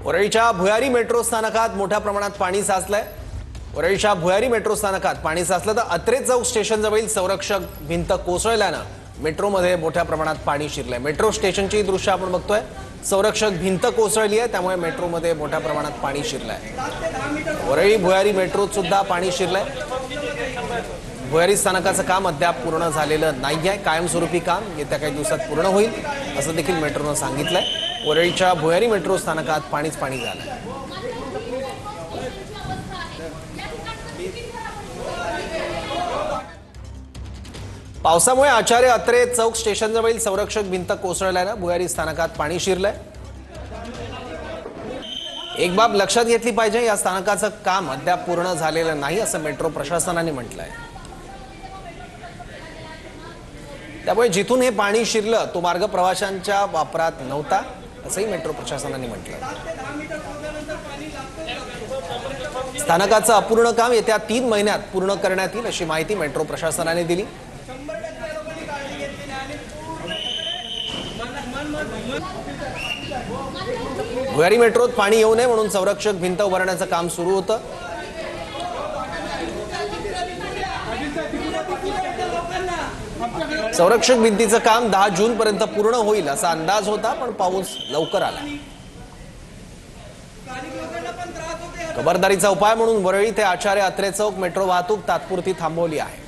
वरळीच्या भुयारी मेट्रो स्थानकात मोठ्या प्रमाणात पाणी साचलंय। वरळीच्या भुयारी मेट्रो स्थानकात पाणी साचलं तर अत्रे चौक स्टेशन जवळील संरक्षक भिंत कोसळल्यानं मेट्रोमध्ये मोठ्या प्रमाणात पाणी शिरलंय। मेट्रो स्टेशनची दृश्य आपण बघतोय, संरक्षक भिंत कोसळली आहे, त्यामुळे मेट्रोमध्ये मोठ्या प्रमाणात पाणी शिरलंय। वरळी भुयारी मेट्रोत सुद्धा पाणी शिरलंय। भुयारी स्थानकाचं काम अद्याप पूर्ण झालेलं नाहीये, कायमस्वरूपी काम येत्या काही दिवसात पूर्ण होईल असं देखील मेट्रोनं सांगितलंय। वरळीच्या भुयारी मेट्रो स्थानकात पाणीच पाणी झालंय। पावसामुळे आचार्य अत्रे चौक स्टेशनजवळील संरक्षक भिंत कोसळल्यानं भुयारी स्थानकात पाणी शिरलंय। एक बाब लक्षात घेतली पाहिजे, या स्थानकाचं काम अद्याप पूर्ण झालेलं नाही असं मेट्रो प्रशासनाने म्हटलंय। त्यामुळे जिथून हे पाणी शिरलं तो मार्ग प्रवाशांच्या वापरात नव्हता असंही मेट्रो प्रशासनाने म्हटलं। स्थानकाचं अपूर्ण काम येत्या 3 महिन्यात पूर्ण करण्यात येईल अशी माहिती मेट्रो प्रशासनाने दिली। भुयारी मेट्रोत पाणी येऊ नये म्हणून संरक्षक भिंत उभारण्याचं काम सुरू होतं। संरक्षक भिंतीचं काम 10 जून पर्यंत पूर्ण होईल असा अंदाज होता, पण पाऊस लवकर आला। खबरदारीचा उपाय म्हणून वरळी ते आचार्य अत्रे चौक मेट्रो वाहतूक तात्पुरती थांबवली आहे।